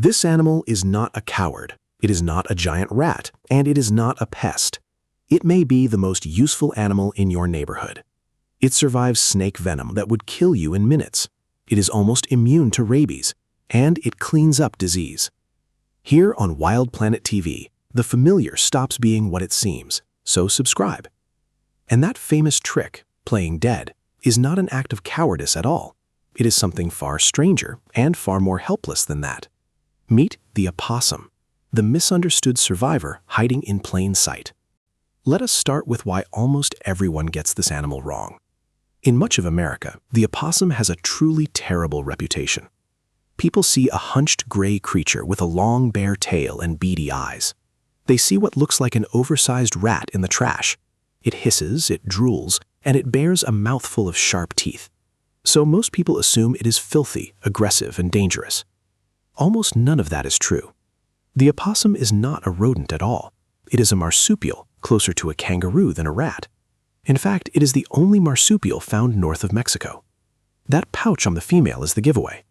This animal is not a coward, it is not a giant rat, and it is not a pest. It may be the most useful animal in your neighborhood. It survives snake venom that would kill you in minutes. It is almost immune to rabies, and it cleans up disease. Here on Wild Planet TV, the familiar stops being what it seems, so subscribe. And that famous trick, playing dead, is not an act of cowardice at all. It is something far stranger and far more helpless than that. Meet the opossum, the misunderstood survivor hiding in plain sight. Let us start with why almost everyone gets this animal wrong. In much of America, the opossum has a truly terrible reputation. People see a hunched gray creature with a long bare tail and beady eyes. They see what looks like an oversized rat in the trash. It hisses, it drools, and it bears a mouthful of sharp teeth. So most people assume it is filthy, aggressive, and dangerous. Almost none of that is true. The opossum is not a rodent at all. It is a marsupial, closer to a kangaroo than a rat. In fact, it is the only marsupial found north of Mexico. That pouch on the female is the giveaway.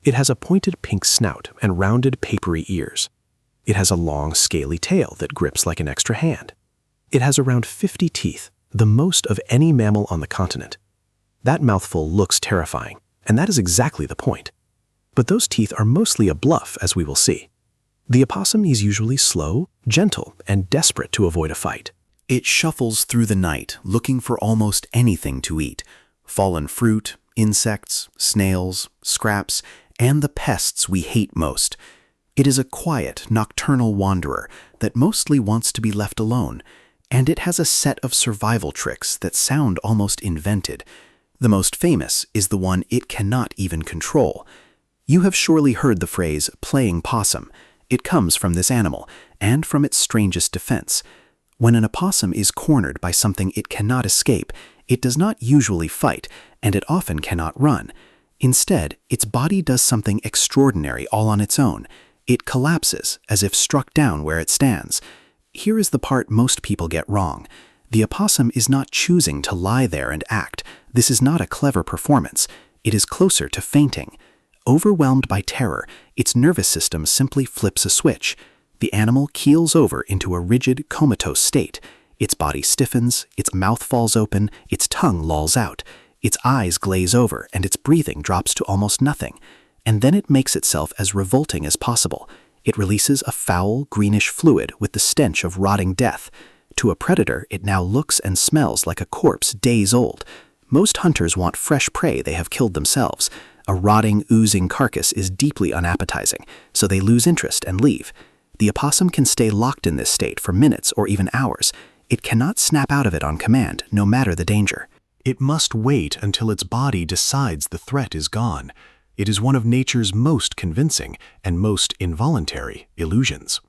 It has a pointed pink snout and rounded papery ears. It has a long, scaly tail that grips like an extra hand. It has around 50 teeth, the most of any mammal on the continent. That mouthful looks terrifying, and that is exactly the point. But those teeth are mostly a bluff, as we will see. The opossum is usually slow, gentle, and desperate to avoid a fight. It shuffles through the night, looking for almost anything to eat. Fallen fruit, insects, snails, scraps, and the pests we hate most. It is a quiet, nocturnal wanderer that mostly wants to be left alone, and it has a set of survival tricks that sound almost invented. The most famous is the one it cannot even control. You have surely heard the phrase, playing possum. It comes from this animal, and from its strangest defense. When an opossum is cornered by something it cannot escape, it does not usually fight, and it often cannot run. Instead, its body does something extraordinary all on its own. It collapses, as if struck down where it stands. Here is the part most people get wrong. The opossum is not choosing to lie there and act. This is not a clever performance. It is closer to fainting. Overwhelmed by terror, its nervous system simply flips a switch. The animal keels over into a rigid, comatose state. Its body stiffens, its mouth falls open, its tongue lolls out. Its eyes glaze over, and its breathing drops to almost nothing. And then it makes itself as revolting as possible. It releases a foul, greenish fluid with the stench of rotting death. To a predator, it now looks and smells like a corpse days old. Most hunters want fresh prey they have killed themselves. A rotting, oozing carcass is deeply unappetizing, so they lose interest and leave. The opossum can stay locked in this state for minutes or even hours. It cannot snap out of it on command, no matter the danger. It must wait until its body decides the threat is gone. It is one of nature's most convincing and most involuntary illusions.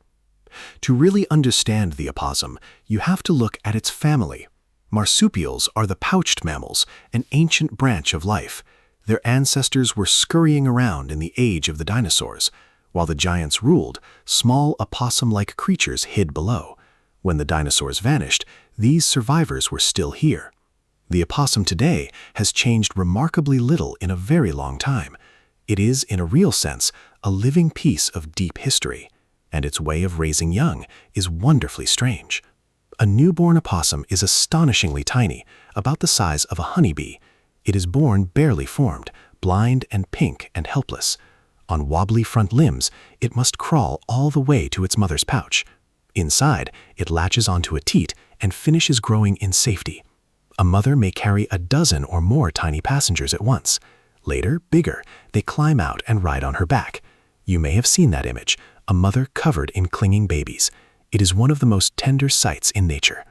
To really understand the opossum, you have to look at its family. Marsupials are the pouched mammals, an ancient branch of life. Their ancestors were scurrying around in the age of the dinosaurs. While the giants ruled, small opossum-like creatures hid below. When the dinosaurs vanished, these survivors were still here. The opossum today has changed remarkably little in a very long time. It is, in a real sense, a living piece of deep history, and its way of raising young is wonderfully strange. A newborn opossum is astonishingly tiny, about the size of a honeybee. It is born barely formed, blind and pink and helpless. On wobbly front limbs, it must crawl all the way to its mother's pouch. Inside, it latches onto a teat and finishes growing in safety. A mother may carry a dozen or more tiny passengers at once. Later, bigger, they climb out and ride on her back. You may have seen that image, a mother covered in clinging babies. It is one of the most tender sights in nature.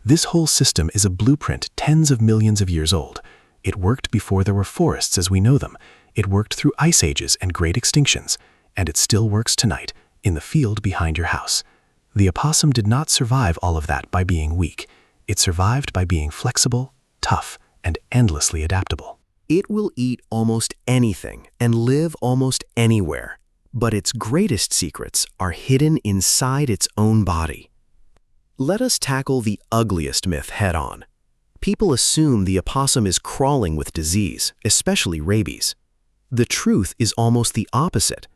This whole system is a blueprint tens of millions of years old. It worked before there were forests as we know them. It worked through ice ages and great extinctions. And it still works tonight, in the field behind your house. The opossum did not survive all of that by being weak. It survived by being flexible, tough, and endlessly adaptable. It will eat almost anything and live almost anywhere, but its greatest secrets are hidden inside its own body. Let us tackle the ugliest myth head-on. People assume the opossum is crawling with disease, especially rabies. The truth is almost the opposite.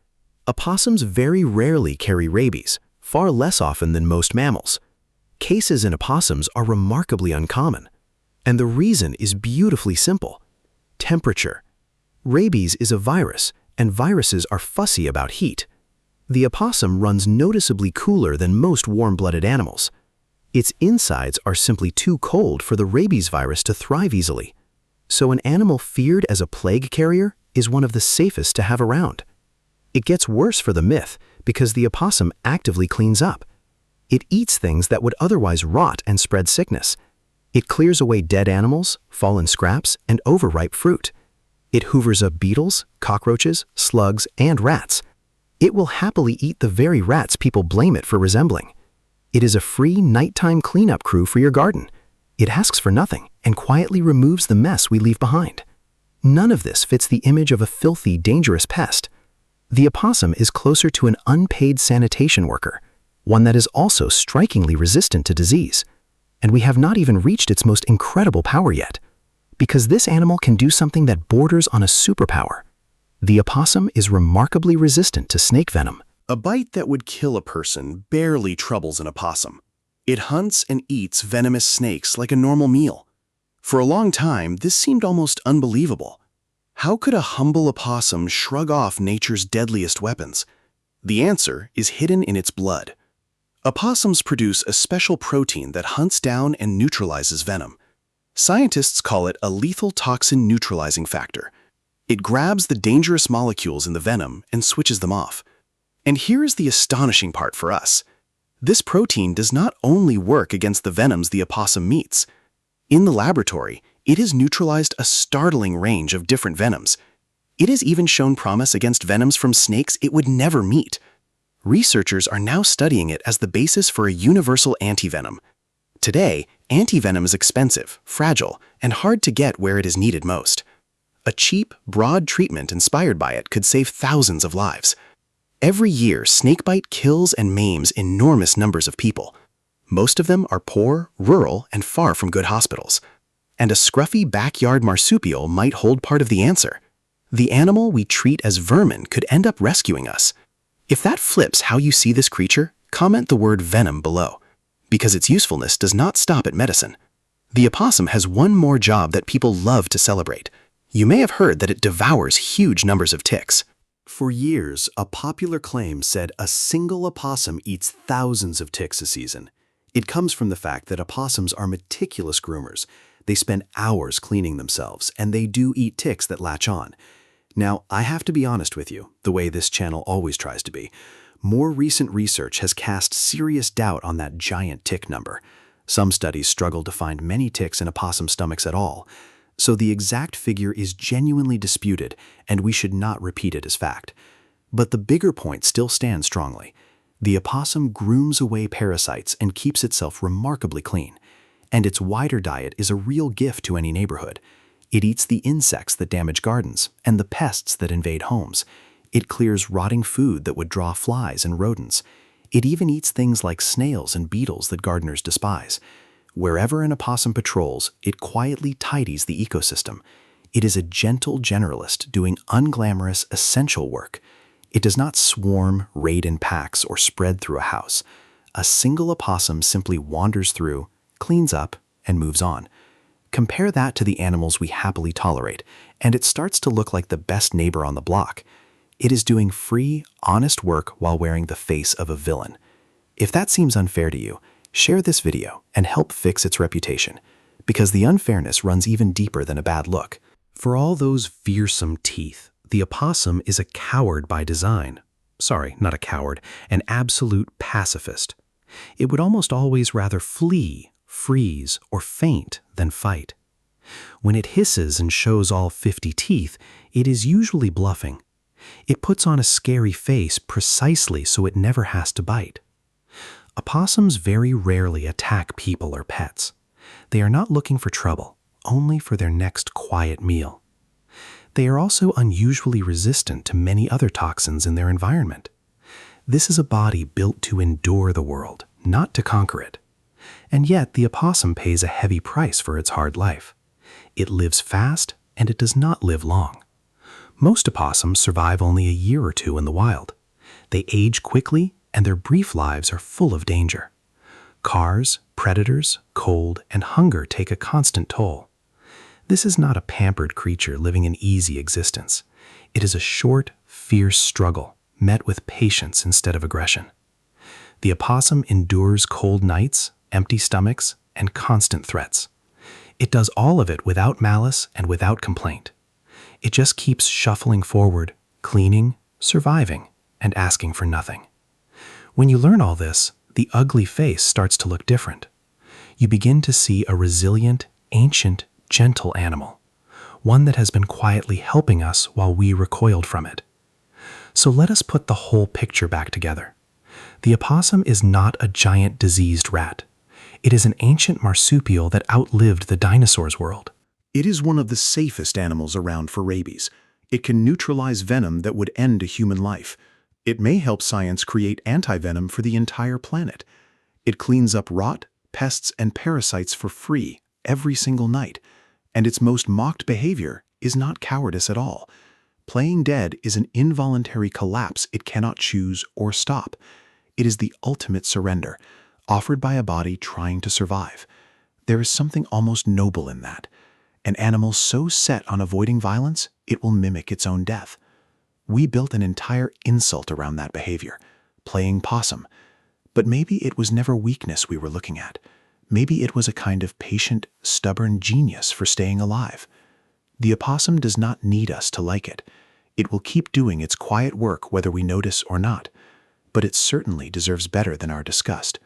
Opossums very rarely carry rabies, far less often than most mammals. Cases in opossums are remarkably uncommon. And the reason is beautifully simple: temperature. Rabies is a virus, and viruses are fussy about heat. The opossum runs noticeably cooler than most warm-blooded animals. Its insides are simply too cold for the rabies virus to thrive easily. So an animal feared as a plague carrier is one of the safest to have around. It gets worse for the myth because the opossum actively cleans up. It eats things that would otherwise rot and spread sickness. It clears away dead animals, fallen scraps, and overripe fruit. It hoovers up beetles, cockroaches, slugs, and rats. It will happily eat the very rats people blame it for resembling. It is a free nighttime cleanup crew for your garden. It asks for nothing and quietly removes the mess we leave behind. None of this fits the image of a filthy, dangerous pest. The opossum is closer to an unpaid sanitation worker, one that is also strikingly resistant to disease. And we have not even reached its most incredible power yet, because this animal can do something that borders on a superpower. The opossum is remarkably resistant to snake venom. A bite that would kill a person barely troubles an opossum. It hunts and eats venomous snakes like a normal meal. For a long time, this seemed almost unbelievable. How could a humble opossum shrug off nature's deadliest weapons? The answer is hidden in its blood. Opossums produce a special protein that hunts down and neutralizes venom. Scientists call it a lethal toxin neutralizing factor. It grabs the dangerous molecules in the venom and switches them off. And here is the astonishing part for us. This protein does not only work against the venoms the opossum meets. In the laboratory, it has neutralized a startling range of different venoms. It has even shown promise against venoms from snakes it would never meet. Researchers are now studying it as the basis for a universal antivenom. Today, antivenom is expensive, fragile, and hard to get where it is needed most. A cheap, broad treatment inspired by it could save thousands of lives. Every year, snakebite kills and maims enormous numbers of people. Most of them are poor, rural, and far from good hospitals. And a scruffy backyard marsupial might hold part of the answer. The animal we treat as vermin could end up rescuing us. If that flips how you see this creature, comment the word venom below, because its usefulness does not stop at medicine. The opossum has one more job that people love to celebrate. You may have heard that it devours huge numbers of ticks. For years, a popular claim said a single opossum eats thousands of ticks a season. It comes from the fact that opossums are meticulous groomers. They spend hours cleaning themselves, and they do eat ticks that latch on. Now, I have to be honest with you, the way this channel always tries to be. More recent research has cast serious doubt on that giant tick number. Some studies struggle to find many ticks in opossum stomachs at all. So the exact figure is genuinely disputed, and we should not repeat it as fact. But the bigger point still stands strongly. The opossum grooms away parasites and keeps itself remarkably clean. And its wider diet is a real gift to any neighborhood. It eats the insects that damage gardens and the pests that invade homes. It clears rotting food that would draw flies and rodents. It even eats things like snails and beetles that gardeners despise. Wherever an opossum patrols, it quietly tidies the ecosystem. It is a gentle generalist doing unglamorous, essential work. It does not swarm, raid in packs, or spread through a house. A single opossum simply wanders through, cleans up, and moves on. Compare that to the animals we happily tolerate, and it starts to look like the best neighbor on the block. It is doing free, honest work while wearing the face of a villain. If that seems unfair to you, share this video and help fix its reputation, because the unfairness runs even deeper than a bad look. For all those fearsome teeth, the opossum is a coward by design. Sorry, not a coward, an absolute pacifist. It would almost always rather flee, freeze, or faint than fight. When it hisses and shows all 50 teeth, it is usually bluffing. It puts on a scary face precisely so it never has to bite. Opossums very rarely attack people or pets. They are not looking for trouble, only for their next quiet meal. They are also unusually resistant to many other toxins in their environment. This is a body built to endure the world, not to conquer it. And yet the opossum pays a heavy price for its hard life. It lives fast, and it does not live long. Most opossums survive only a year or two in the wild. They age quickly, and their brief lives are full of danger. Cars, predators, cold, and hunger take a constant toll. This is not a pampered creature living an easy existence. It is a short, fierce struggle, met with patience instead of aggression. The opossum endures cold nights, empty stomachs, and constant threats. It does all of it without malice and without complaint. It just keeps shuffling forward, cleaning, surviving, and asking for nothing. When you learn all this, the ugly face starts to look different. You begin to see a resilient, ancient, gentle animal, one that has been quietly helping us while we recoiled from it. So let us put the whole picture back together. The opossum is not a giant diseased rat. It is an ancient marsupial that outlived the dinosaurs' world. It is one of the safest animals around for rabies. It can neutralize venom that would end a human life. It may help science create antivenom for the entire planet. It cleans up rot, pests, and parasites for free every single night. And its most mocked behavior is not cowardice at all. Playing dead is an involuntary collapse it cannot choose or stop. It is the ultimate surrender, offered by a body trying to survive. There is something almost noble in that. An animal so set on avoiding violence, it will mimic its own death. We built an entire insult around that behavior, playing possum. But maybe it was never weakness we were looking at. Maybe it was a kind of patient, stubborn genius for staying alive. The opossum does not need us to like it. It will keep doing its quiet work whether we notice or not. But it certainly deserves better than our disgust.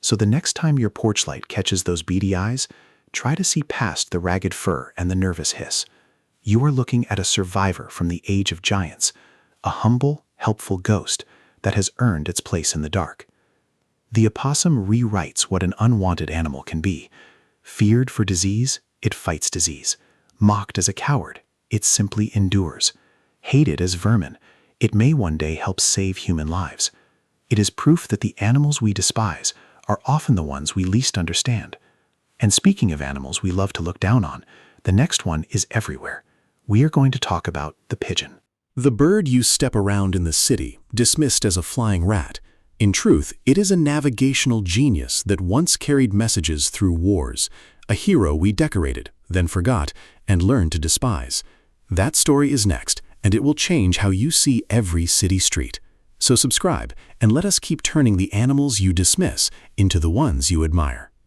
So the next time your porch light catches those beady eyes, try to see past the ragged fur and the nervous hiss. You are looking at a survivor from the age of giants, a humble, helpful ghost that has earned its place in the dark. The opossum rewrites what an unwanted animal can be. Feared for disease, it fights disease. Mocked as a coward, it simply endures. Hated as vermin, it may one day help save human lives. It is proof that the animals we despise are often the ones we least understand. And speaking of animals we love to look down on, the next one is everywhere. We are going to talk about the pigeon. The bird you step around in the city, dismissed as a flying rat. In truth, it is a navigational genius that once carried messages through wars, a hero we decorated, then forgot, and learned to despise. That story is next, and it will change how you see every city street. So subscribe, and let us keep turning the animals you dismiss into the ones you admire.